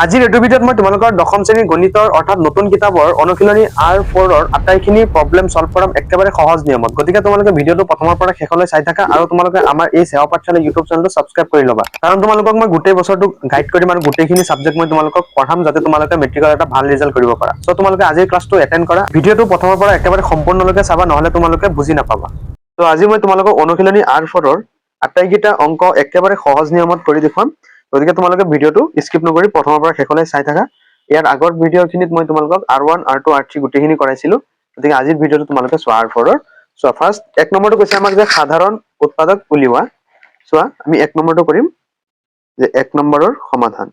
আজিৰ এইটো ভিডিঅ'ত মই তোমালোকৰ দশম শ্ৰেণীৰ গণিতৰ অৰ্থাৎ নতুন কিতাপৰ অনুশীলনী R4 আটাইখিনি প্ৰব্লেম সলভ কৰাম একেবাৰে সহজ নিয়মত। গতিকে তোমালোকে ভিডিঅ'টো প্ৰথমৰ পৰা শেষলৈ চাই থাকা আৰু তোমালোকে আমাৰ এই সেৱা পাঠশালা ইউটিউব চেনেলটো সাবস্ক্ৰাইব কৰি ল'বা। কাৰণ তোমালোকক মই গোটেই বছৰটো গাইড কৰিম আৰু গোটেইখিনি সাবজেক্ট মই তোমালোকক পঢ়াম যাতে তোমালোকে মেট্ৰিকৰ এটা ভাল ৰিজাল্ট কৰিব পাৰা। সো তোমালোকে আজিৰ ক্লাছটো এটেন্ড কৰা। ভিডিঅ'টো প্ৰথমৰ পৰা একেবাৰে সম্পূৰ্ণলৈকে চাবা নহলে তোমালোকে বুজি নাপাবা। তো আজি মই তোমালোকক অনুশীলনী R4 আটাইকেইটা অংক একেবাৰে সহজ নিয়মত কৰি দেখুৱাম। গতিকে তোমালোকে ভিডিঅ'টো স্কিপ নকৰি প্ৰথমৰ পৰা শেষলৈ চাই থাকা। ইয়াৰ আগৰ ভিডিঅ'খিনিত মই তোমালোকক R1 R2 R3 গোটেইখিনি কৰাইছিলো। গতিকে আজিৰ ভিডিঅ'টো তোমালোকে চোৱা R4 চোৱা। ফাৰ্ষ্ট এক নম্বৰটো কৈছে আমাক যে সাধাৰণ উৎপাদক উলিওৱা। চোৱা আমি এক নম্বৰটো কৰিম যে এক নম্বৰৰ সমাধান।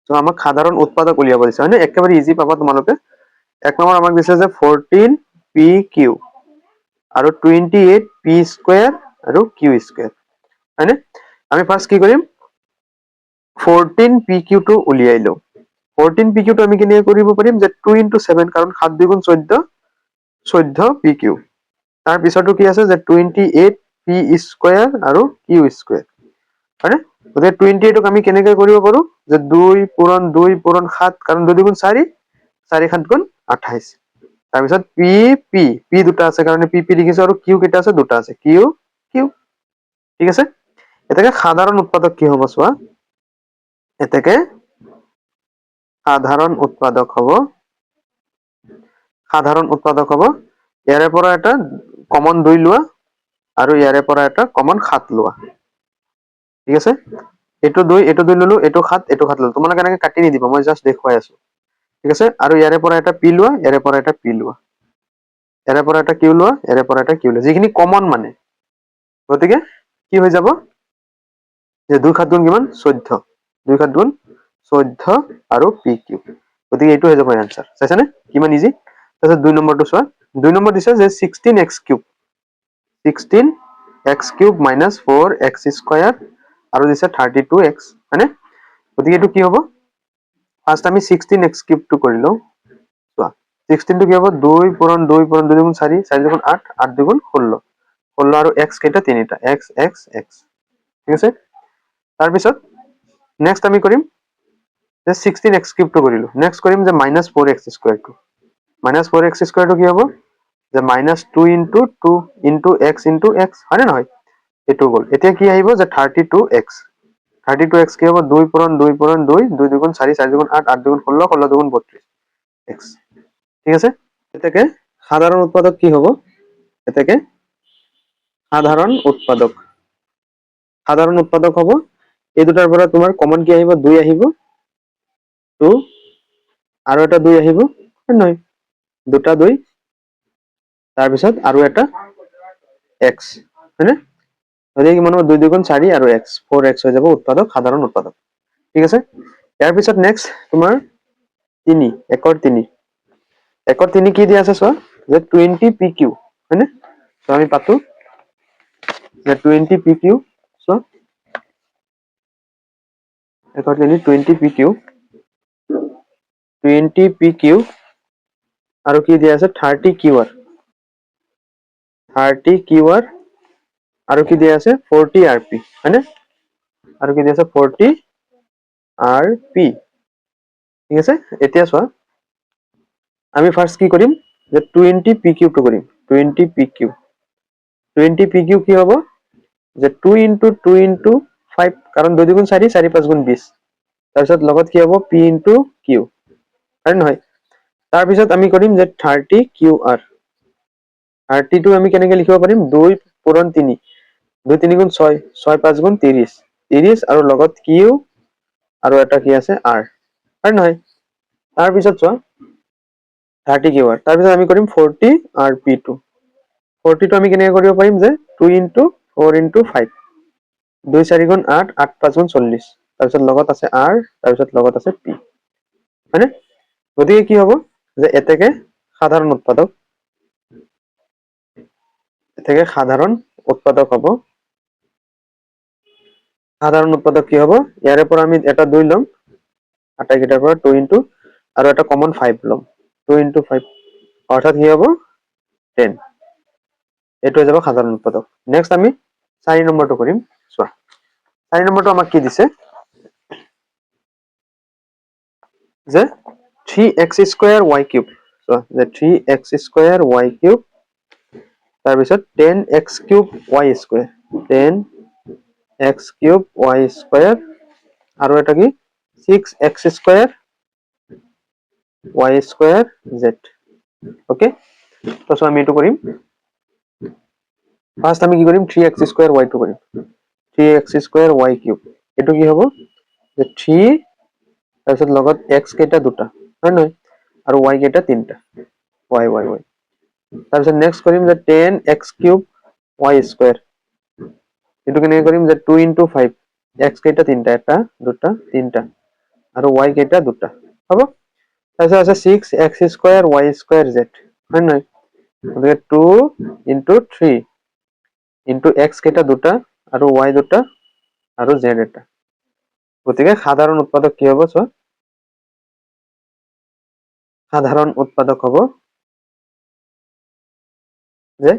তো আমাক সাধাৰণ উৎপাদক উলিয়াব দিছে হয়নে, একেবাৰে ইজি পাবা তোমালোকে। এক নম্বৰ আমাক দিছে যে 14pq আৰু 28p স্কয়াৰ আৰু q স্কয়াৰ হয়নে। আমি ফাৰ্ষ্ট কি কৰিম 14pq টো উলিয়াই লওঁ। 14pq টো আমি কেনেকৈ কৰিব পাৰিম যে 2 × 7 কাৰণ 7 2 গুণ 14 14pq। তাৰ পিছতো কি আছে যে 28p স্কয়াৰ আৰু q স্কয়াৰ হয়নে। গতিকে 28ক আমি কেনেকৈ কৰিব পাৰো যে 2 পূৰণ 2 পূৰণ 7 কাৰণ 2 2 গুণ 4 4 7 গুণ 28। তাৰপিছত p দুটা আছে কাৰণে p লিখিছো আৰু q কেইটা আছে দুটা আছে q ঠিক আছে। এটাকে সাধাৰণ উৎপাদক কি হ'ব চোৱা, এটাকে সাধাৰণ উৎপাদক হ'ব ইয়াৰে পৰা এটা কমন 2 লোৱা আৰু ইয়াৰে পৰা এটা কমন 7 লোৱা। ঠিক আছে, এইটো 2 ললো, এইটো 7 ললো। তোমালোকে এনেকে কাটি নিদিবা, মই জাষ্ট দেখুৱাই আছো। ঠিক আছে, আৰু ইয়াৰে পৰা এটা p লোৱা, ইয়াৰে পৰা এটা p লোৱা, ইয়াৰে পৰা এটা q লোৱা, ইয়াৰে পৰা এটা q লোৱা, যিখিনি কমন মানে। গতিকে কি হৈ যাব যে 2 7 গুণ কিমান 14, 2 7 গুণ 14 আৰু pq। গতিকে এইটো হৈ যাব এনসাৰ। চাইছানে কিমান ইজি। তাৰপিছত 2 নম্বৰটো চোৱা। 2 নম্বৰ দিছে যে 16x³ 16x³ - 4x² আৰু দিছে 32x হয়নে। গতিকে এইটো কি হ'ব, ফাৰ্ষ্ট আমি 16x³ টো কৰি লওঁ। চোৱা 16 টো কি হ'ব 2 পূৰণ 2 পূৰণ 2 গুণ 4 4 গুণ 8 8 গুণ 16 16 আৰু x কেইটা তিনিটা x x x। ঠিক আছে, তাৰপিছত নেক্সট আমি কৰিম যে 16x³ টো কৰিলো। নেক্সট কৰিম যে -4x² টো। -4x² টো কি হ'ব যে -2 × 2 × x × x হয় নে নহয়। এইটো গ'ল। এতিয়া কি আহিব যে 32x। 32x কি হ'ব 2 পূৰণ 2 পূৰণ 2 2 2 গুণ 4 4 গুণ 8 8 গুণ 16 16 2 গুণ 32 x। ঠিক আছে, এটাকে সাধারণ উৎপাদক কি হ'ব, এটাকে সাধারণ উৎপাদক হ'ব। এই দুটাৰ পৰা তোমাৰ কমন কি আহিব 2 আহিব 2 আৰু এটা 2 আহিব নহয়, দুটা 2 তাৰপিছত আৰু এটা x হয়নে। গতিকে কিমান হ'ব 2 2 গুণ 4 আৰু x 4x হৈ যাব উৎপাদক, সাধাৰণ উৎপাদক। ঠিক আছে, ইয়াৰ পিছত নেক্সট তোমাৰ 3 1ৰ 3 1ৰ 3 কি দিয়া আছে চোৱা যে 20pq হয়নে। তো আমি পাতো যে 20pq। চোৱা 1ৰ 3 20pq আৰু কি দিয়া আছে 30qr 30qr আৰু কি দিয়া আছে 40rp হয়নে, আৰু কি দিয়া আছে 40rp। ঠিক আছে, এতিয়া চোৱা আমি ফাৰ্ষ্ট কি কৰিম যে 20pq টো কৰিম। 20pq কি হ'ব যে 2 × 2 × 5 কাৰণ 2 2 গুণ 4 4 5 গুণ 20। তাৰপিছত লগত কি হ'ব p × q হয় নহয়। তাৰপিছত আমি কৰিম যে 30qr 30 টো আমি কেনেকে লিখিব পাৰিম 2 পূৰণ 3 2 3 গুণ 6 6 5 গুণ 30 30 আৰু লগত q আৰু এটা কি আছে r হয় নহয়। তাৰপিছত চোৱা 30qr তাৰপিছত আমি কৰিম 40rp2 40 টো আমি কেনেকে কৰিব পাৰিম যে 2 × 4 × 5 2 4 গুণ 8 8 5 গুণ 40 তাৰপিছত লগত আছে r তাৰপিছত লগত আছে p হয়নে। গতিকে কি হ'ব যে এটাকে সাধাৰণ উৎপাদক হ'ব। সাধাৰণ উৎপাদক কি হ'ব, ইয়াৰে পৰা আমি এটা 2 ল'ম আটাইকেইটাৰ পৰা 2 × আৰু এটা কমন 5 ল'ম 2 × 5 অৰ্থাৎ কি হ'ব 10। এইটো হৈ যাব সাধাৰণ উৎপাদক। নেক্সট আমি 4 নম্বৰটো কৰিম। চোৱা 4 নম্বৰটো আমাক কি দিছে যে 3x² y কিউব যে 3x² y কিউব তাৰপিছত 10x³ y square 10x³ y square আৰু এটা কি 6x² y square z okay তো আমি এইটো কৰিম ফাৰ্স্ট আমি কি কৰিম 3x² y টো কৰিম 3x² y কিউব এটো কি হ'ব যে 3 তাৰপিছত লগত x কেইটা দুটা হয় নহয় আৰু y কেইটা তিনটা y y y তাৰপিছত নেক্সট কৰিম যে 10x³ y স্কয়াৰ এটো কেনেকৈ কৰিম যে 2 * 5 x কেইটা তিনটা এটা দুটা তিনটা আৰু y কেইটা দুটা হ'ব তাৰপিছত আছে 6x² y স্কয়াৰ z হয় নহয় গতিকে 2 * 3 x কেইটা দুটা আৰু y দুটা আৰু z এটা গতিকে সাধাৰণ উৎপাদক কি হ'ব চোৱা সাধাৰণ উৎপাদক হ'ব যে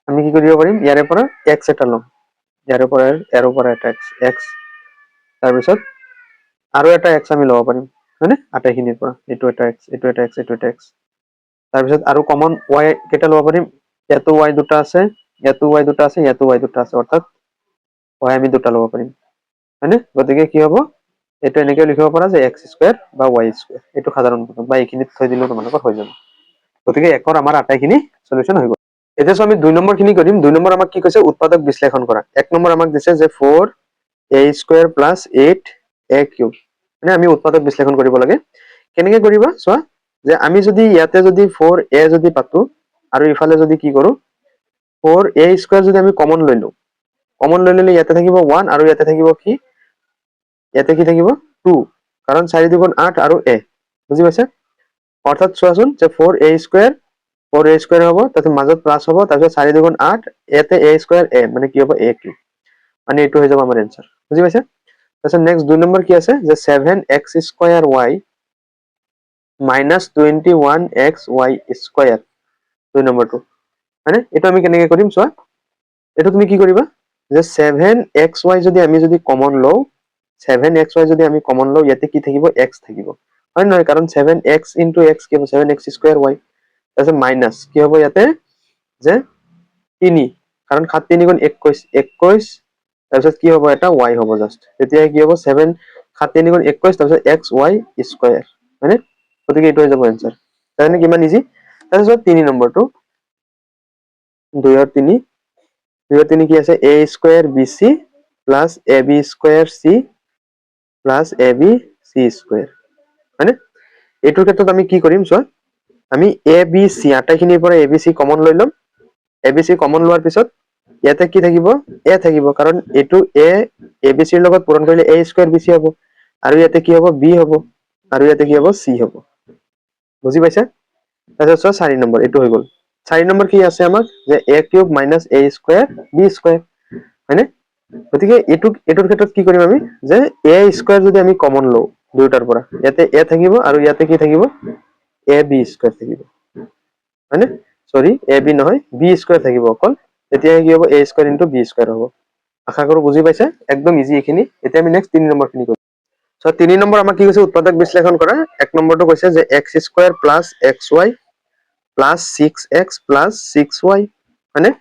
আমি কি কৰিব পাৰিম ইয়াৰে পৰা x এটা লম ইয়াৰে পৰা এটা x তাৰপিছত আৰু এটা x আমি লব পাৰিম হয়নে আটাইখিনিৰ পৰা এইটো এটা x এইটো এটা x এইটো এটা x তাৰপিছত আৰু কমন y কেইটা লব পাৰিম ইয়াতো y দুটা আছে ইয়াতো y দুটা আছে ইয়াতো y দুটা আছে অৰ্থাৎ y আমি দুটা লব পাৰিম হয়নে গতিকে কি হ'ব এটো এনেকৈ লিখিব পাৰা যে x² বা y² এটো সাধাৰণ উৎপাদক বা এইখিনিত থৈ দিলেও তোমালোকৰ হৈ যাব গতিকে একৰ আমাৰ আটাইখিনি সলিউশন হৈ গ'ল এতিয়া আমি 2 নম্বৰ খিনি কৰিম 2 নম্বৰ আমাক কি কৈছে উৎপাদক বিশ্লেষণ কৰা 1 নম্বৰ আমাক দিছে যে 4a² + 8a³ মানে আমি উৎপাদক বিশ্লেষণ কৰিব লাগে কেনেকৈ কৰিবা চোৱা যে আমি যদি ইয়াতে যদি 4a যদি পাতো আৰু ইফালে যদি কি কৰো 4a² যদি আমি কমন লৈ ললে ইয়াতে থাকিব 1 আৰু ইয়াতে থাকিব কি ইয়াতে কি থাকিব 2 কাৰণ 4 * 2 = 8 আৰু a বুজি পাইছা অৰ্থাৎ চোৱাচোন যে 4a² হ'ব তাতে মাজত প্লাস হ'ব তাৰপিছত 4 * 2 = 8 ইয়াতে a² a মানে কি হ'ব a³ মানে এইটো হৈ যাব আমাৰ आंसर বুজি পাইছা তাৰপিছত নেক্সট 2 নম্বৰ কি আছে যে 7x² y - 21xy² 2 নম্বৰটো মানে এইটো আমি কেনেকৈ কৰিম চোৱা এইটো তুমি কি কৰিবা যে 7xy যদি আমি যদি কমন লও 7xy যদি আমি কমন লও ইয়াতে কি থাকিব x থাকিব হয় নহয় কাৰণ 7x * x কি হ'ব 7x² y তাৰপিছত মাইনাস কি হ'ব ইয়াতে যে 3 কাৰণ 7 * 3 = 21 21 তাৰপিছত কি হ'ব এটা y হ'ব জাস্ট তেতিয়া কি হ'ব 7 7 * 3 = 21 তাৰপিছত xy² মানে গতিকে এইটো হৈ যাব आंसर তাহলে কিমান ইজি তাৰপিছত 3 নম্বৰটো 2 ৰ 3 2 ৰ 3 কি আছে a² bc + ab² c + abc² হয়নে এইটোৰ ক্ষেত্ৰত আমি কি কৰিম চোৱা আমি abc আটাইখিনিৰ পৰা abc কমন লৈ লম abc কমন লোৱাৰ পিছত ইয়াতে কি থাকিব a থাকিব কাৰণ এইটো a abc ৰ লগত পূৰণ কৰিলে a² bc হ'ব আৰু ইয়াতে কি হ'ব b হ'ব আৰু ইয়াতে কি হ'ব c হ'ব বুজি পাইছা তাৰপিছত 4 নম্বৰ এইটো হৈ গ'ল 4 নম্বৰ কি আছে আমাক যে a³ - a² b² হয়নে গতিকে এইটোৰ ক্ষেত্ৰত কি কৰিম আমি যে a² যদি আমি কমন লও দুইটাৰ পৰা ইয়াতে a থাকিব আৰু ইয়াতে কি থাকিব ab² থাকিব হয়নে সৰি ab নহয় b² থাকিব অকল তেতিয়া কি হ'ব a² * b² হ'ব আশা কৰো বুজি পাইছা একদম ইজি এখিনি এতিয়া আমি নেক্সট 3 নম্বৰ খিনি কৰিম সো 3 নম্বৰ আমাক কি কৈছে উৎপাদক বিশ্লেষণ কৰা 1 নম্বৰটো কৈছে যে x² + xy + 6x + 6y হয়নে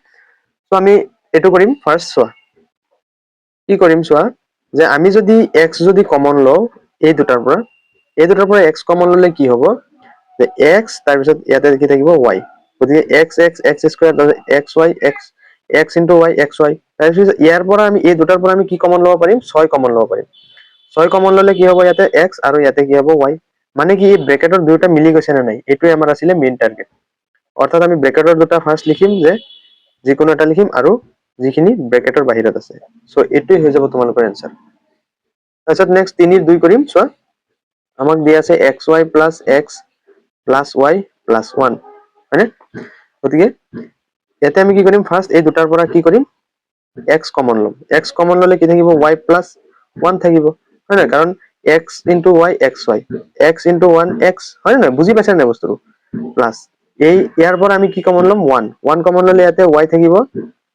সো আমি এটো কৰিম ফাৰ্স্ট চোৱা কি কৰিম চোৱা যে আমি যদি x যদি কমন লও এই দুটাৰ পৰা x কমন ললে কি হ'ব যে x তাৰ পিছত ইয়াতে কি থাকিব y গতিকে x x² xy x * y xy তাৰপিছত ইয়াৰ পৰা আমি এই দুটাৰ পৰা আমি কি কমন লব পাৰিম 6 কমন লব পাৰিম 6 কমন ললে কি হ'ব ইয়াতে x আৰু ইয়াতে কি হ'ব y মানে কি ব্ৰেকেটৰ দুটা মিলি গৈছে না নাই এটোই আমাৰ আছিল মেইন টাৰ্গেট অৰ্থাৎ আমি ব্ৰেকেটৰ দুটা ফাৰ্স্ট লিখিম যে যিকোনো এটা লিখিম আৰু যিখিনি ব্ৰেকেটৰ বাহিৰত আছে সো এটোই হৈ যাব তোমালোকৰ आंसर তাৰপিছত নেক্সট 3 ৰ 2 কৰিম চোৱা আমাক দিয়া আছে xy + x + y + 1 হয়নে গতিকে ইয়াতে আমি কি কৰিম ফাৰ্স্ট এই দুটাৰ পৰা কি কৰিম x কমন লম x কমন ললে কি থাকিব y + 1 থাকিব হয় না কাৰণ x * y xy x * 1 x হয় না বুজি পাইছা না বস্তুটো প্লাস এই ইয়াৰ পৰা আমি কি কমন লম 1 1 কমন ললে ইয়াতে y থাকিব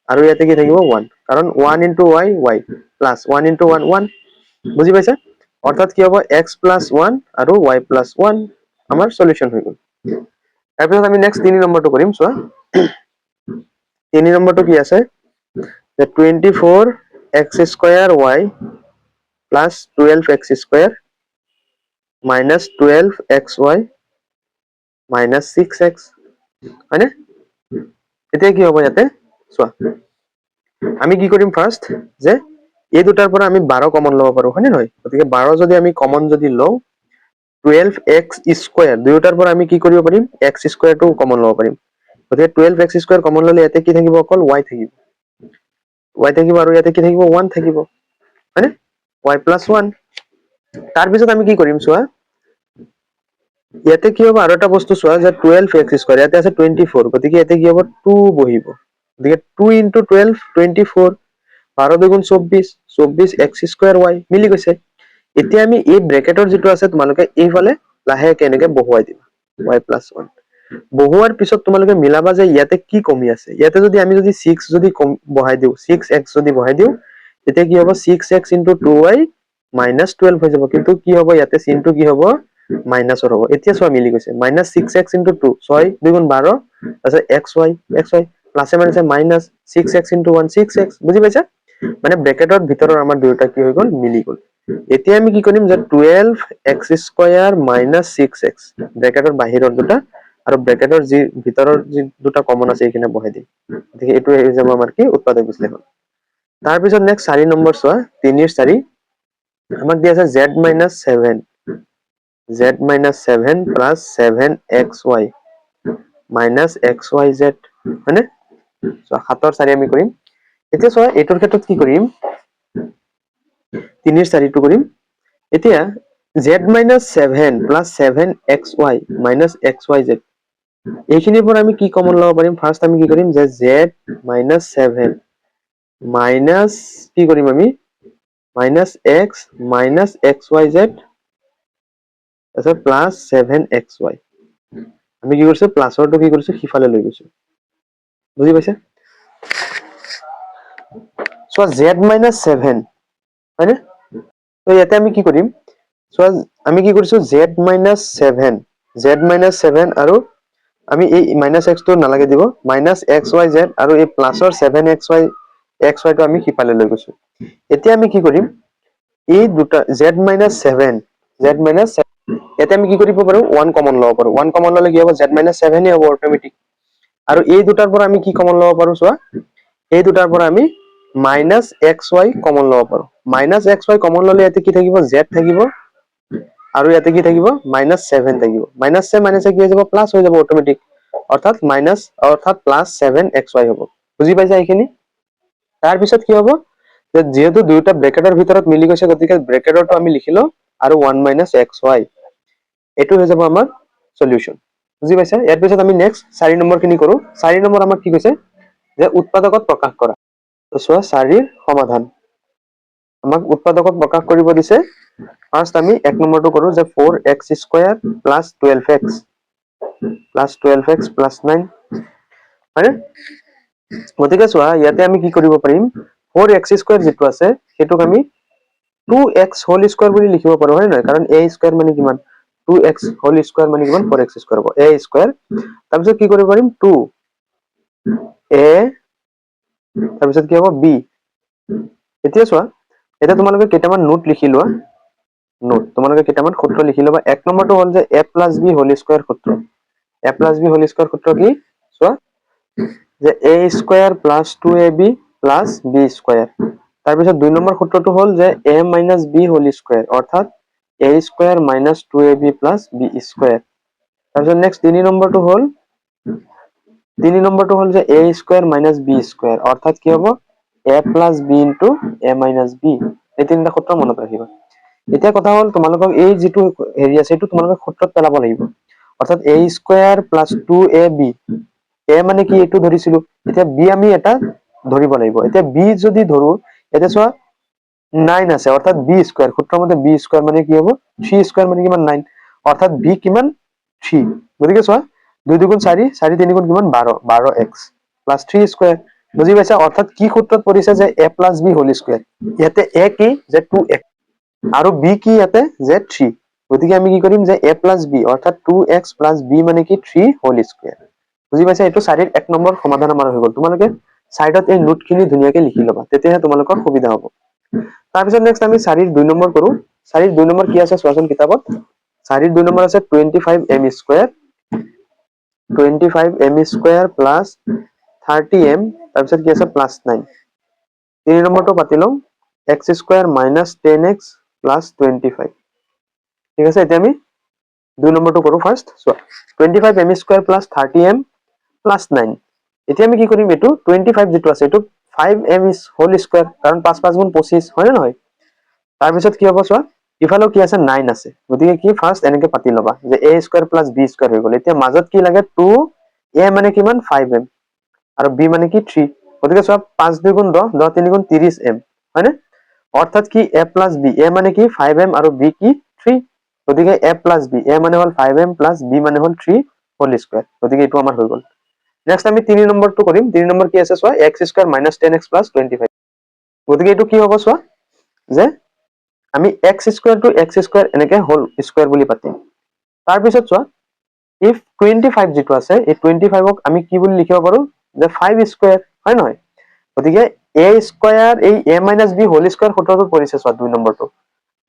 আৰু ইয়াতে কি থাকিব 1 কাৰণ 1 * y y + 1 * 1 1 বুজি পাইছা অৰ্থাৎ কি হ'ব x plus 1 আৰু y plus 1 আমাৰ সলিউশন হৈ গ'ল তাৰপিছত আমি নেক্সট 3 নম্বৰটো কৰিম চোৱা 3 নম্বৰটো কি আছে যে 24x square y plus 12x square minus 12xy minus 6x হয়নে এতিয়া কি হ'ব ইয়াতে চোৱা আমি কি কৰিম ফাৰ্স্ট যে এই দুটাৰ পৰা আমি 12 কমন ল'ব পাৰো হয়নে নহয় গতিকে 12 যদি আমি কমন যদি লওঁ 12x square দুয়োটাৰ পৰা আমি কি কৰিব পাৰিম x square টো কমন ল'ব পাৰিম গতিকে 12x square কমন ল'লে ইয়াতে কি থাকিব অকল y থাকিব আৰু ইয়াতে কি থাকিব 1 থাকিব হয়নে y plus 1 তাৰ পিছত আমি কি কৰিম চোৱা ইয়াতে কি হ'ব আৰু এটা বস্তু চোৱা যে 12x square ইয়াতে আছে 24 গতিকে ইয়াতে কি হ'ব 2 বহিব গতিকে 2 into 12 24 12 দুগুণ 24 24x square y মিলি গৈছে এতিয়া আমি এই ব্ৰেকেটৰ যেটো আছে তোমালোকে এইফালে লাহেকে এনেকে বহুৱাই দিবা y plus 1 বহুৱাৰ পিছত তোমালোকে মিলাবা যে ইয়াতে কি কমি আছে ইয়াতে যদি আমি যদি 6 যদি বহাই দিও 6x যদি বহাই দিও তেতিয়া কি হ'ব 6x into 2y minus 12 হৈ যাব কিন্তু কি হ'ব ইয়াতে চিনটো কি হ'ব মাইনাসৰ হ'ব এতিয়া চোৱা মিলি গৈছে minus 6x into 2 6 দুগুণ 12 আছে xy প্লাসে মাইনাসে minus 6x into 1 6x বুজি পাইছা মানে ব্ৰেকেটৰ ভিতৰৰ আমাৰ দুয়োটা কি হৈ গ'ল মিলি গ'ল এতিয়া আমি কি কৰিম যে 12x square minus 6x ব্ৰেকেটৰ বাহিৰৰ দুটা আৰু ব্ৰেকেটৰ যি ভিতৰৰ যি দুটা কমন আছে এইখিনি বহাই দিম গতিকে এইটো হৈ যাব আমাৰ কি উৎপাদক বিশ্লেষণ তাৰ পিছত নেক্সট 4 নম্বৰ চোৱা 3 এর 4 আমাক দিয়া আছে z minus 7 plus 7xy minus xyz হয়নে সো 7 ৰ 4 আমি কৰিম এতিয়া চোৱা এইটোৰ ক্ষেত্ৰত কি কৰিম 3 এৰ 4 টো কৰিম এতিয়া z minus 7 plus 7xy minus xyz এইখিনিৰ পৰা আমি কি কমন ল'ব পাৰিম ফাৰ্স্ট আমি কি কৰিম যে z minus 7 minus কি কৰিম আমি minus x minus xyz আছে plus 7xy আমি কি কৰিছো প্লাসৰটো কি কৰিছো হিফালে লৈ গৈছো বুজি পাইছে সো z minus 7 হয়নে তো ইয়াতে আমি কি কৰিম সো আমি কি কৰিছো z minus 7 আৰু আমি এই minus x টো নালাগে দিব minus xyz আৰু এই প্লাসৰ 7xy টো আমি হিফালে লৈ গৈছো এতিয়া আমি কি কৰিম এই দুটা z minus 7 ইয়াতে আমি কি কৰিব পাৰো 1 কমন ল'ব পাৰো 1 কমন ল'লে কি হ'ব z minus 7 এ হ'ব অটোমেটিক আৰু এই দুটাৰ পৰা আমি কি কমন ল'ব পাৰো চোৱা এই দুটাৰ পৰা আমি minus xy কমন ল'ব পাৰো minus xy কমন ল'লে ইয়াতে কি থাকিব z থাকিব আৰু ইয়াতে কি থাকিব minus 7 থাকিব minus से minus কি হৈ যাব প্লাস হৈ যাব অটোমেটিক অৰ্থাৎ plus 7xy হ'ব বুজি পাইছা এইখিনি তাৰ পিছত কি হ'ব যে যেহেতু দুইটা ব্ৰেকেটৰ ভিতৰত মিলি গৈছে গতিকে ব্ৰেকেটৰটো আমি লিখিলো আৰু 1 minus xy এটো হৈ যাব আমাৰ সলিউশন বুজি পাইছা ইয়াৰ পিছত আমি নেক্সট 4 নম্বৰ খিনি কৰো 4 নম্বৰ আমাক কি কৈছে যে উৎপাদকত প্ৰকাশ কৰা তো চোৱা 4 ৰ সমাধান আমাক উৎপাদকত প্ৰকাশ কৰিব দিছে ফাৰ্স্ট আমি 1 নম্বৰটো কৰো যে 4x square plus 12x plus 9 হয়নে গতিকে চোৱা ইয়াতে আমি কি কৰিব পাৰিম 4x square যেটো আছে হেতুক আমি 2x whole square বুলি লিখিব পাৰো হয় নহয় কাৰণ a square মানে কিমান 2x whole square মানে কিমান 4x square হ'ব a square তাৰ পিছত কি কৰিব পাৰিম 2 a তাৰ পিছত কি হ'ব b এতিয়া চোৱা এটা তোমালোকে কেইটামান নোট লিখি লোৱা নোট তোমালোকে কেইটামান সূত্ৰ লিখি লবা 1 নম্বৰটো হ'ল যে a plus b whole square সূত্ৰ a plus b whole square সূত্ৰ কি চোৱা যে a square plus 2ab plus b square তাৰ পিছত 2 নম্বৰ সূত্ৰটো হ'ল যে a minus b whole square অৰ্থাৎ a square minus 2ab plus b square তাৰ পিছত নেক্সট 3 নম্বৰটো হ'ল যে a square minus b square অৰ্থাৎ কি হ'ব a plus b into a minus b এই তিনিটা সূত্ৰ মনত ৰাখিবা এতিয়া কথা হ'ল তোমালোকক এই যেটো হেৰি আছে এটো তোমালোকে সূত্ৰত পেলাব লাগিব অৰ্থাৎ a square plus 2ab a মানে কি এটো ধৰিছিলো এতিয়া b আমি এটা ধৰিব লাগিব এতিয়া b যদি ধৰো এতিয়া চোৱা 9 আছে অৰ্থাৎ b square সূত্ৰৰ মতে b square মানে কি হ'ব 3 square মানে কিমান 9 অৰ্থাৎ b কিমান 3 গতিকে চোৱা 2 দুগুণ 4 4 3 গুণ কিমান 12 12x plus 3 square বুজি পাইছা অৰ্থাৎ কি সূত্ৰত পৰিছে যে a plus b whole square ইয়াতে a কি যে 2x আৰু b কি ইয়াতে যে 3 গতিকে আমি কি কৰিম যে a plus b অৰ্থাৎ 2x plus b মানে কি 3 whole square বুজি পাইছা এইটো 4 1 নম্বৰ সমাধান আমাৰ হৈ গ'ল তোমালোকে সাইডত এই নোটখিনি ধুনিয়াকৈ লিখি লবা তেতিয়াহে তোমালোকৰ সুবিধা হ'ব তাৰ পিছত নেক্সট আমি 4 2 নম্বৰ কৰো 4 2 নম্বৰ কি আছে চোৱাচোন কিতাপত 4 2 নম্বৰ আছে 25m square 25m square plus 30m তাৰ পিছত কি আছে plus 9 3 নম্বৰটো পাতি লওঁ x square minus 10x plus 25 ঠিক আছে এতিয়া আমি 2 নম্বৰটো কৰো ফাৰ্স্ট চোৱা 25m square plus 30m plus 9 এতিয়া আমি কি কৰিম এটো 25 যেটো আছে এটো 5m is whole square কাৰণ 5 5 গুণ 25 হয় না নহয় তাৰ পিছত কি হ'ব চোৱা ইফালে কি আছে 9 আছে গতিকে কি ফাৰ্স্ট এনেকে পাতি লবা যে a square plus b square হৈ গ'ল এতিয়া মাজত কি লাগে 2 a মানে কিমান 5m আৰু b মানে কি 3 গতিকে চোৱা 5 2 গুণ 10 10 3 গুণ 30m হয়নে অৰ্থাৎ কি a plus b a মানে কি 5m আৰু b কি 3 গতিকে a plus b a মানে হল 5m plus b মানে হল 3 whole square গতিকে এটো আমাৰ হৈ গ'ল নেক্সট আমি 3 নম্বৰটো কৰিম 3 নম্বৰ কি আছে চোৱা x square minus 10x plus 25 গতিকে এটো কি হ'ব চোৱা যে আমি x square to x square এনেকে whole square বুলি পাতিম তাৰ পিছত চোৱা if 25 যেটো আছে এই 25ক আমি কি বুলি লিখিব পাৰো যে 5 square হয় নহয় গতিকে a square এই a minus b whole square সূত্ৰটো পৰিছে চোৱা 2 নম্বৰটো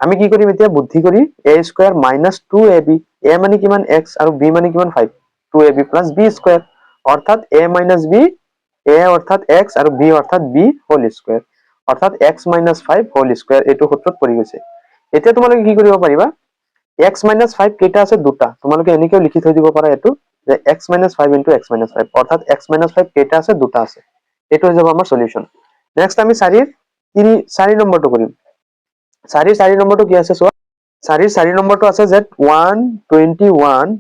আমি কি কৰিম এতিয়া বুদ্ধি কৰি a square minus 2ab a মানে কিমান x আৰু b মানে কিমান 5 2ab plus b square অৰ্থাৎ a minus b a অৰ্থাৎ x আৰু b অৰ্থাৎ b whole square অৰ্থাৎ x minus 5 whole square এইটো সূত্ৰত পৰি গৈছে এতিয়া তোমালোকে কি কৰিব পাৰিবা x minus 5 কেইটা আছে দুটা তোমালোকে এনেকৈ লিখি থৈ দিব পাৰা এটো যে x minus 5 into x minus 5 অৰ্থাৎ x minus 5 কেইটা আছে দুটা আছে এটো হৈ যাব আমাৰ সলিউশন নেক্সট আমি 4 নম্বৰটো কৰিম 4 নম্বৰটো কি আছে চোৱা 4 নম্বৰটো আছে যে 121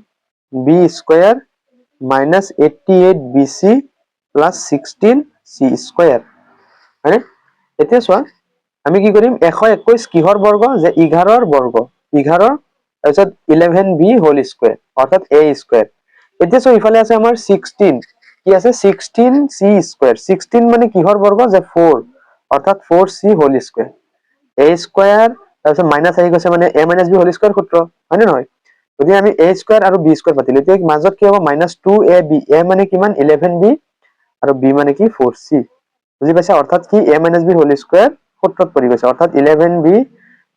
b square minus 88 bc plus 16 c square হয়নে এতিয়া চোৱা আমি কি কৰিম 121 কিহৰ বৰ্গ যে 11ৰ বৰ্গ 11 তাৰপিছত 11b whole square অৰ্থাৎ a square এতিয়া চোৱা ইফালে আছে আমাৰ 16 কি আছে 16 c square 16 মানে কিহৰ বৰ্গ যে 4 অৰ্থাৎ 4c whole square a square তাৰপিছত মাইনাস আহি গৈছে মানে a minus b whole square সূত্ৰ হয় নে নহয় যদি আমি a square আৰু b square পাতিলো এতিয়া মাজত কি হ'ব -2ab a মানে কিমান 11b আৰু b মানে কি 4c বুজি পাইছা অৰ্থাৎ কি a minus b whole square সূত্ৰত পৰি গৈছে অৰ্থাৎ 11b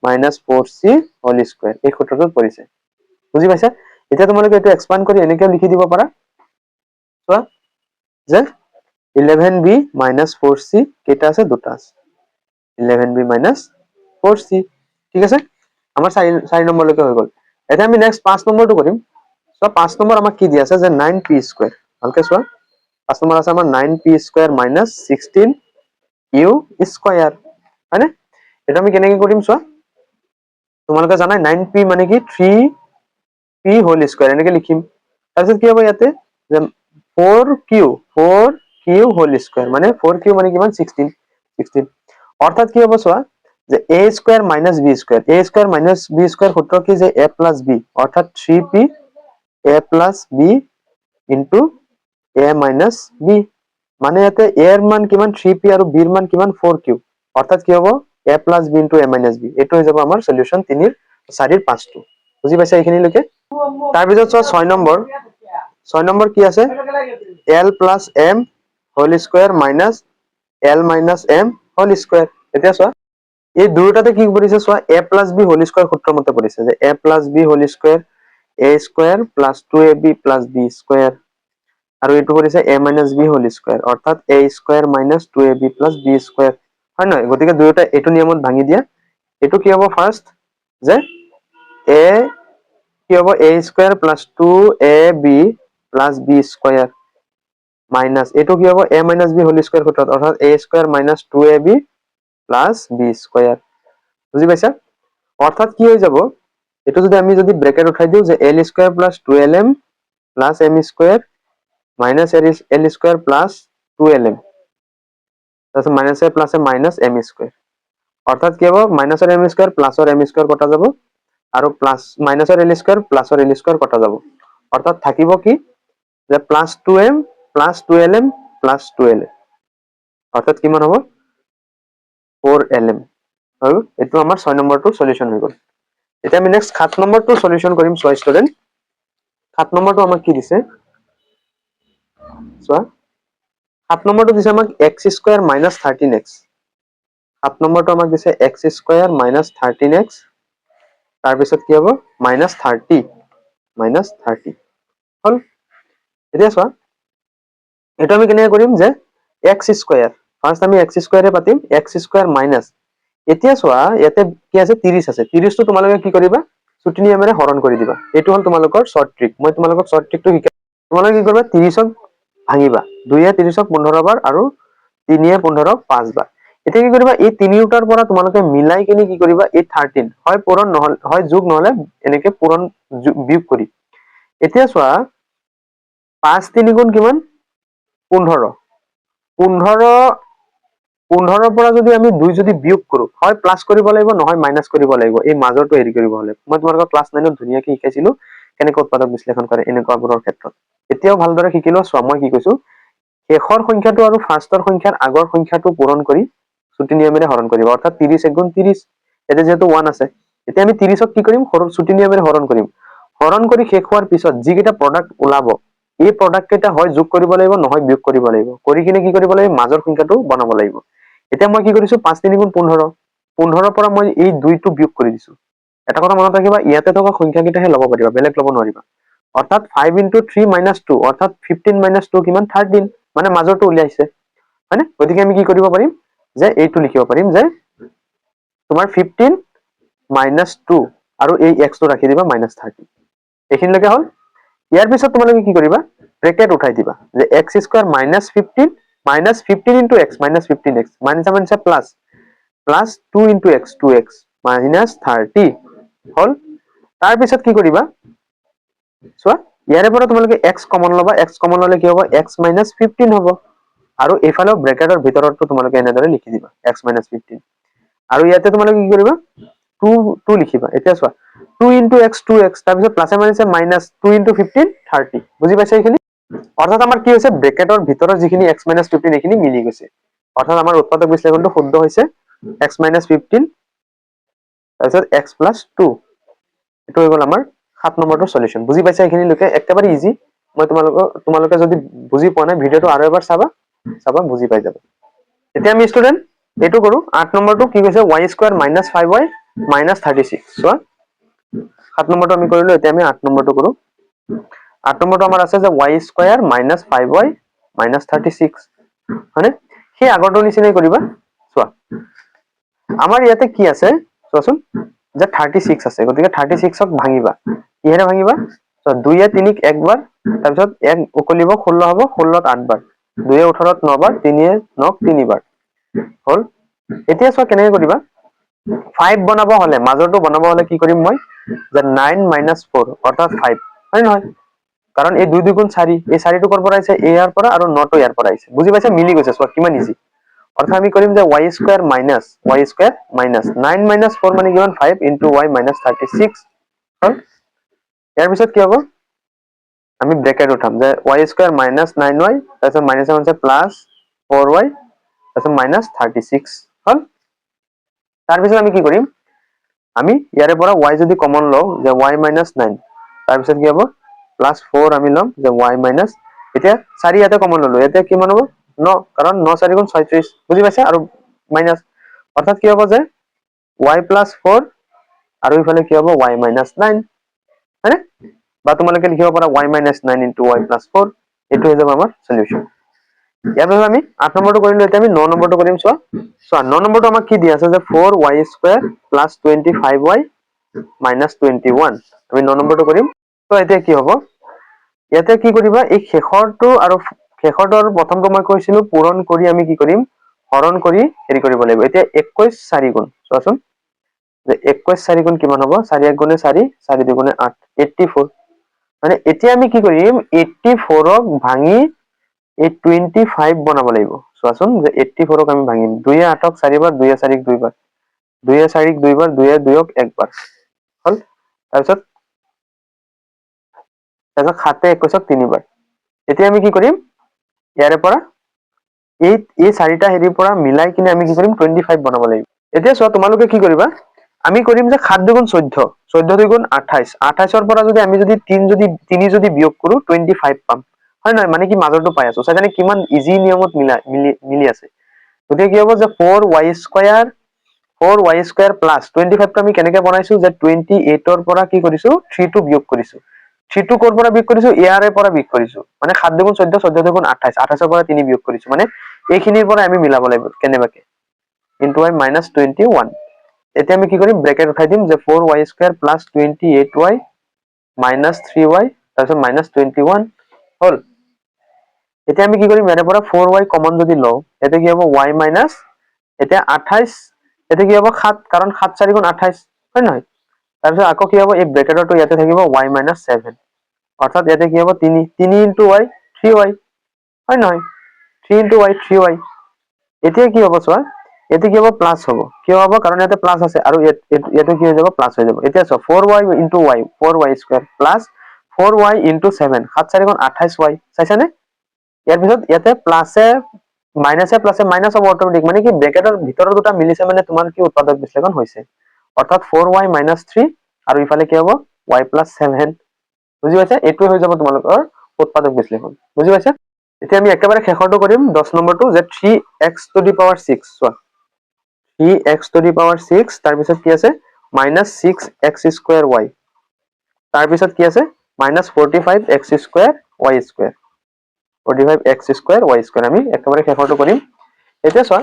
minus 4c whole square এই সূত্ৰটোত পৰিছে বুজি পাইছা এতিয়া তোমালোকে এটো এক্সপান্ড কৰি এনেকৈ লিখি দিব পাৰা চোৱা যে 11b minus 4c কেইটা আছে দুটা আছে 11b minus 4c ঠিক আছে আমাৰ 4 নম্বৰলৈকে হৈ গ'ল এতিয়া আমি নেক্সট 5 নম্বৰটো কৰিম সো 5 নম্বৰ আমাক কি দি আছে যে 9p square ভালকে চোৱা 5 নম্বৰ আছে আমাৰ 9p square minus 16u square হয়নে এটা আমি কেনেকৈ কৰিম চোৱা তোমালোকে জানাই 9p মানে কি 3p whole square এনেকৈ লিখিম তাৰপিছত কি হ'ব ইয়াতে যে 4q whole square মানে 4q মানে কিমান 16 অৰ্থাৎ কি হ'ব চোৱা যে a square minus b square সূত্ৰ কি যে a plus b অৰ্থাৎ 3p a plus b into a minus b মানে ইয়াতে a এর মান কিমান 3p আৰু b এৰ মান কিমান 4q অৰ্থাৎ কি হ'ব a plus b into a minus b এটো হৈ যাব আমাৰ সলিউশন 3 4 5 টো বুজি পাইছা এইখিনিলৈকে তাৰ পিছত চোৱা 6 নম্বৰ কি আছে l plus m whole square minus l minus m whole square এতিয়া চোৱা এই দুটাতে কি পৰিছে চোৱা a plus b whole square সূত্ৰ মতে পৰিছে যে a plus b whole square a square plus 2ab plus b square আৰু এটো পৰিছে a minus b whole square অৰ্থাৎ a square minus 2ab plus b square হয় নহয় গতিকে দুটা এটো নিয়মত ভাঙি দিয়া এটো কি হ'ব ফাৰ্স্ট যে a কি হ'ব a square plus 2ab plus b square minus এটো কি হ'ব a minus b whole square সূত্ৰত অৰ্থাৎ a square minus 2ab plus b square বুজি পাইছা অৰ্থাৎ কি হৈ যাব এটো যদি আমি যদি ব্র্যাকেট উঠাই দিও যে l square plus 2lm plus m square minus l square plus 2lm তাহলে minus a plus a minus m square অর্থাৎ কি হবে minus এর m square plus এর m square কটা যাব আর প্লাস minus এর l square plus এর l square কটা যাব অর্থাৎ থাকিব কি যে plus 2m plus 2lm plus 2lm অর্থাৎ কিমান হ'ব 4lm আৰু এইটো আমাৰ 6 নম্বৰটো সলিউশন হৈ গ'ল এতিয়া আমি নেক্সট 7 নম্বৰটো সলিউশন কৰিম চোৱা ষ্টুডেন্ট 7 নম্বৰটো আমাক কি দিছে চোৱা 7 নম্বৰটো দিছে আমাক x স্কয়াৰ - 13x 7 নম্বৰটো আমাক দিছে x স্কয়াৰ - 13x তাৰ পিছত কি হ'ব -30 -30 হল এতিয়া চোৱা এটা আমি কেনে কৰিম যে x স্কয়াৰ ফাৰ্স্ট আমি x স্কয়াৰে পাতিম x স্কয়াৰ মাইনাস এতিয়া চোৱা ইয়াতে কি আছে 30 আছে 30 টো তোমালোকে কি কৰিবা ছুটি নিয়মেৰে হৰণ কৰি দিবা এইটো হল তোমালোকৰ শৰ্ট ট্ৰিক মই তোমালোকক শৰ্ট ট্ৰিকটো শিকাই তোমালোকে কি কৰিবা 30ক ভাঙিবা 2 এ 30ক 15 বাৰ আৰু 3 এ 15ক 5 বাৰ এতিয়া কি কৰিবা এই তিনিটাৰ পৰা তোমালোকে মিলাই কিনে কি কৰিবা এই 13 হয় পূৰণ নহল হয় যোগ নহলে এনেকে পূৰণ বিয়োগ কৰি এতিয়া চোৱা 5 3 গুণ কিমান 15 15 পৰা যদি আমি 2 যদি বিয়োগ কৰো হয় প্লাস কৰিব লাগিব নহয় মাইনাস কৰিব লাগিব এই মাজৰটো হেৰি কৰিব হলে মই তোমালোকক ক্লাছ 9 ত ধুনীয়াকৈ শিকাইছিলো কেনেকৈ উৎপাদক বিশ্লেষণ কৰে এনেকুৱাবোৰৰ ক্ষেত্ৰত এতিয়াও ভালদৰে শিকিলো চোৱা মই কি কৈছো শেষৰ সংখ্যাটো আৰু ফাৰ্ষ্টৰ সংখ্যাৰ আগৰ সংখ্যাটো পূৰণ কৰি ছুটি নিয়মেৰে হৰণ কৰিবা অৰ্থাৎ 30 * 30 এটা যেহেতু 1 আছে এতিয়া আমি 30ক কি কৰিম ছুটি নিয়মেৰে হৰণ কৰিম হৰণ কৰি শেষ হোৱাৰ পিছত যিকেইটা প্ৰডাক্ট ওলাব এই প্ৰডাক্ট কেইটা হয় যোগ কৰিব লাগিব নহয় বিয়োগ কৰিব লাগিব কৰি কিনে কি কৰিব লাগিব মাজৰ সংখ্যাটো বনাব লাগিব এতিয়া মই কি কৰিছো 5 3 গুণ 15 15 পৰা মই এই 2টো বিয়োগ কৰি দিছো এটা কথা মনত ৰাখিবা ইয়াতে থকা সংখ্যা কেইটাহে ল'ব পাৰিবা বেলেগ ল'ব নোৱাৰিবা অৰ্থাৎ 5 * 3 - 2 অৰ্থাৎ 15 - 2 কিমান 13 মানে মাজৰটো উলিয়াইছে হয়নে গতিকে আমি কি কৰিব পাৰিম যে এইটো লিখিব পাৰিম যে তোমাৰ 15 - 2 আৰু এই x টো ৰাখি দিবা -30 এইখিনিলৈকে হল ইয়াৰ পিছত তোমালোকে কি কৰিবা ব্ৰেকেট উঠাই দিবা যে x স্কয়াৰ -15 -15 * x -15x মাইনাছে মাইনাছে প্লাস 2 * x 2x -30 হল তাৰ পিছত কি কৰিবা চোৱা ইয়াৰে পৰা তোমালোকে x কমন ল'বা x কমন ল'লে কি হ'ব x - 15 হ'ব আৰু এইফালেও ব্ৰেকেটৰ ভিতৰতটো তোমালোকে এনেদৰে লিখি দিবা x - 15 আৰু ইয়াতে তোমালোকে কি কৰিবা 2 লিখিবা এতিয়া চোৱা 2 * x 2x তাৰ পিছত প্লাছে মাইনাছে -2 * 15 30 বুজি পাইছা এইখিনি অৰ্থাৎ আমাৰ কি হৈছে ব্ৰেকেটৰ ভিতৰত যিখিনি x - 15 এইখিনি মিলি গৈছে অৰ্থাৎ আমাৰ উৎপাদক বিশ্লেষণটো শুদ্ধ হৈছে x - 15 তাৰপিছত x + 2 এইটো হৈ গ'ল আমাৰ 7 নম্বৰটো সলিউশন বুজি পাইছা এইখিনিলৈকে একেবাৰে ইজি মই তোমালোকে যদি বুজি পোৱা নাই ভিডিওটো আৰু এবাৰ চাবা বুজি পাই যাবা এতিয়া আমি ষ্টুডেন্ট এইটো কৰো 8 নম্বৰটো কি কৈছে y² - 5y - 36 চোৱা 7 নম্বৰটো আমি কৰিলো এতিয়া আমি 8 নম্বৰটো কৰো 8 নম্বৰটো আমাৰ আছে যে y² - 5y - 36 হয়নে সেই আগৰটো নিচিনাই কৰিবা চোৱা আমাৰ ইয়াতে কি আছে চোৱাচোন যে 36 আছে গতিকে 36ক ভাঙিবা কিহেৰে ভাঙিবা চোৱা 2 এ 3ক একবাৰ তাৰপিছত 1 উকলিব 16 হ'ব 16ত 8 বাৰ 2 এ 18ত 9 বাৰ 3 এ 9ক 3 বাৰ হল এতিয়া চোৱা কেনেকে কৰিবা 5 বনাব হলে মাজৰটো বনাব হলে কি কৰিম মই যে 9 - 4 অৰ্থাৎ 5 হয় নহয় কাৰণ এই 2 2 গুণ 4 এই 4টো কৰ পৰা আহিছে ইয়াৰ পৰা আৰু 9টো ইয়াৰ পৰা আহিছে বুজি পাইছা মিলি গৈছে চোৱা কিমান ইজি অৰ্থাৎ আমি কৰিম যে y² - 9 - 4 মানে কিমান 5 * y - 36 হল ইয়াৰ পিছত কি হ'ব আমি ব্ৰেকেট উঠাম যে y² - 9y তাৰপিছত মাইনাছে মাইনাছে প্লাস 4y তাৰপিছত -36 হল তাৰপিছত আমি কি কৰিম আমি ইয়াৰে পৰা y যদি কমন লওঁ যে y - 9 তাৰপিছত কি হ'ব +4 আমি লম যে y - এতিয়া 4 ইয়াতে কমন ললো এতিয়া কিমান হ'ব 9 কাৰণ 9 4 গুণ 36 বুজি পাইছা আৰু মাইনাস অৰ্থাৎ কি হ'ব যে y + 4 আৰু ইফালে কি হ'ব y - 9 হয়নে বা তোমালোকে লিখিব পাৰা y - 9 * y + 4 এইটো হৈ যাব আমাৰ সলিউশন ইয়াৰ পিছত আমি 8 নম্বৰটো কৰিলো এতিয়া আমি 9 নম্বৰটো কৰিম চোৱা 9 নম্বৰটো আমাক কি দিয়া আছে যে 4y² + 25y - 21 আমি 9 নম্বৰটো কৰিম তো এতিয়া কি হ'ব ইয়াতে কি কৰিবা এই শেষৰটো আৰু প্ৰথমটো মই কৈছিলো পূৰণ কৰি আমি কি কৰিম হৰণ কৰি হেৰি কৰিব লাগিব এতিয়া 21 4 গুণ চোৱাচোন যে 21 4 গুণ কিমান হ'ব 4 1 গুণে 4 4 2 গুণে 8 84 মানে এতিয়া আমি কি কৰিম 84ক ভাঙি এই 25 বনাব লাগিব চোৱাচোন যে 84ক আমি ভাঙিম 2 এ 8ক 4 বাৰ 2 এ 4ক 2 বাৰ 2 এ 4ক 2 বাৰ 2 এ 2ক 1 বাৰ হল তাৰপিছত 7 এ 21ক 3 বাৰ এতিয়া আমি কি কৰিম ইয়াৰে পৰা এই চাৰিটা হেৰিৰ পৰা মিলাই কিনে আমি কি কৰিম 25 বনাব লাগিব এতিয়া চোৱা তোমালোকে কি কৰিবা, আমি কৰিম যে 7 দুগুণ 14, 14 দুগুণ 28, 28ৰ পৰা যদি আমি যদি 3 যদি বিয়োগ কৰো 25 পাম, হয় নহয়? মানে কি মাজৰটো পাই আছো, চাইছানে কিমান ইজি নিয়মত মিলি আছে। গতিকে কি হ'ব যে 4y প্লাছ 25 টো আমি কেনেকে বনাইছো যে 28ৰ পৰা কি কৰিছো 3 টো বিয়োগ কৰিছো, 3 টো ক'ৰ পৰা বিয়োগ কৰিছো, ইয়াৰে পৰা বিয়োগ কৰিছো, মানে 7 দুগুণ 14, 14 দুগুণ 28, 28ৰ পৰা 3 বিয়োগ কৰিছো, মানে এইখিনিৰ পৰা আমি মিলাব লাগিব কেনেবাকে into y minus 21। এতিয়া আমি কি কৰিম, ব্ৰেকেট উঠাই দিম যে 4y² plus 28y minus 3y তাৰপিছত মাইনাছ 21 হ'ল। এতিয়া আমি কি কৰিম, ইয়াৰে পৰা 4y কমন যদি লওঁ, এতিয়া কি হ'ব y মাইনাছ, এতিয়া 28, এতিয়া কি হ'ব 7, কাৰণ 7 4 গুণ 28, হয় নহয়? তাৰপিছত আকৌ কি হ'ব, এই ব্ৰেকেটৰটো ইয়াতে থাকিব y মাইনাছ 7, অৰ্থাৎ ইয়াতে কি হ'ব 3 into y 3y, হয় নহয়? 3 into y 3y। এতিয়া কি হ'ব চোৱা, এতিয়া কি হ'ব প্লাছ হ'ব, কিয় হ'ব, কাৰণ ইয়াতে প্লাছ আছে আৰু ইয়াতে কি হৈ যাব প্লাছ হৈ যাব। এতিয়া চোৱা 4y into y 4y² plus 4y into 7, 7 4 গুণ 28y, চাইছানে? ইয়াৰ পিছত ইয়াতে প্লাছে প্লাছে মাইনাছ হ'ব অট'মেটিক, মানে কি ব্ৰেকেটৰ ভিতৰৰ দুটা মিলিছে মানে তোমাৰ কি উৎপাদক বিশ্লেষণ হৈছে, অৰ্থাৎ 4y minus 3 আৰু ইফালে কি হ'ব y plus 7, বুজি পাইছা? এইটোৱে হৈ যাব তোমালোকৰ উৎপাদক বিশ্লেষণ, বুজি পাইছা? এতিয়া আমি একেবাৰে শেষৰটো কৰিম 10 নম্বৰটো, যে 3x to the power 6, চোৱা 3x to the power 6, তাৰপিছত কি আছে minus 6x² y, তাৰপিছত কি আছে minus 45x² y², 45x² y², আমি একেবাৰে শেষৰটো কৰিম। এতিয়া চোৱা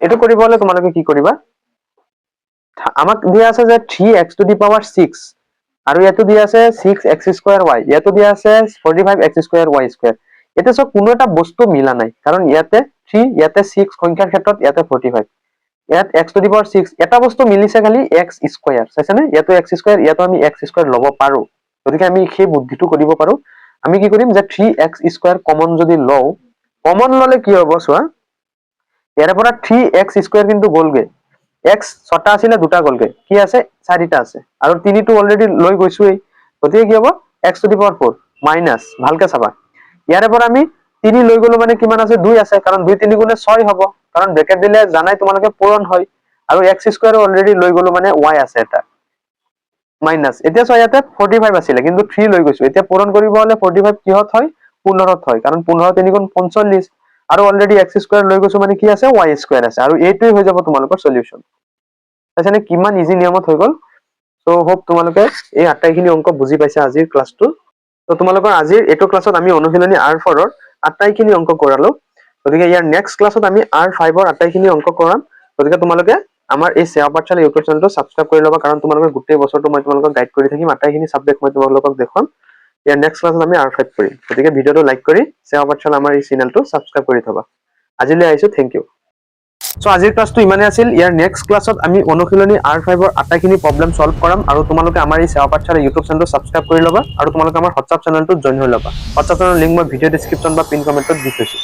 এইটো কৰিব হলে তোমালোকে কি কৰিবা, আমাক দিয়া আছে যে 3x to the power 6 আৰু ইয়াতো দিয়া আছে 6x² y, ইয়াতো দিয়া আছে 45x² y²। এতিয়া চোৱা কোনো এটা বস্তু মিলা নাই, কাৰণ ইয়াতে 3, ইয়াতে 6 সংখ্যাৰ ক্ষেত্ৰত ইয়াতে 45, ইয়াত x to the power 6, এটা বস্তু মিলিছে খালি x², চাইছানে? ইয়াতো x², ইয়াতো আমি x² ল'ব পাৰো, গতিকে আমি সেই বুদ্ধিটো কৰিব পাৰো। আমি কি কৰিম যে 3x² কমন যদি লওঁ, কমন ললে কি হ'ব চোৱা, ইয়াৰে পৰা 3x² কিন্তু গ'লগে, x 6টা আছিলে 2টা গ'লগে, কি আছে 4টা আছে, আৰু 3 টো অলৰেডি লৈ গৈছোৱেই, গতিকে কি হ'ব x to the power 4 minus, ভালকে চাবা ইয়াৰে পৰা আমি 3 লৈ গলো মানে কিমান আছে 2 আছে, কাৰণ 2 3 গুণে 6 হ'ব, কাৰণ ব্ৰেকেট দিলে জানাই তোমালোকে পূৰণ হয়, আৰু x² অলৰেডি লৈ গলো মানে y আছে এটা মাইনাছ। এতিয়া চোৱা ইয়াতে 45 আছিলে কিন্তু 3 লৈ গৈছো, এতিয়া পূৰণ কৰিব হলে 45 কিহত হয় 15ত হয়, কাৰণ 15 3 গুণ 45, আৰু অলৰেডি x² লৈ গৈছো মানে কি আছে y² আছে, আৰু এইটোৱে হৈ যাব তোমালোকৰ সলিউশন। তাৰমানে কিমান ইজি নিয়মত হৈ গল। সো হোপ তোমালোকে এই আটাইখিনি অংক বুজি পাইছা আজিৰ ক্লাছটো। তো তোমালোকৰ আজিৰ এইটো ক্লাছত আমি অনুশীলনী R4 ৰ আটাইখিনি অংক কৰালো, গতিকে ইয়াৰ নেক্সট ক্লাছত আমি R5 ৰ আটাইখিনি অংক কৰাম। গতিকে তোমালোকে আমাৰ এই সেৱা পাঠশালা ইউটিউব চেনেলটো সাবস্ক্ৰাইব কৰি ল'বা, কাৰণ তোমালোকৰ গোটেই বছৰটো মই তোমালোকক গাইড কৰি থাকিম, আটাইখিনি সাবজেক্ট মই তোমালোকক দেখুৱাম। ইয়াৰ নেক্সট ক্লাছত আমি R5 কৰিম, গতিকে ভিডিঅ'টো লাইক কৰি সেৱা পাঠশালা আমাৰ এই চেনেলটো সাবস্ক্ৰাইব কৰি থবা। আজিলৈ আহিছো, থেংক ইউ। সো আজিৰ ক্লাছটো ইমানে আছিল। ইয়াৰ নেক্সট ক্লাছত আমি অনুশীলনী R5 ৰ আটাইখিনি প্ৰব্লেম সলভ কৰাম, আৰু তোমালোকে আমাৰ এই সেৱা পাঠশালা ইউটিউব চেনেলটো সাবস্ক্ৰাইব কৰি ল'বা, আৰু তোমালোকে আমাৰ হোৱাটছআপ চেনেলটোত জইন হৈ ল'বা। হোৱাটছআপ চেনেলৰ লিংক মই ভিডিঅ' ডেছক্ৰিপশ্যন বা পিন কমেণ্টত দি থৈছো।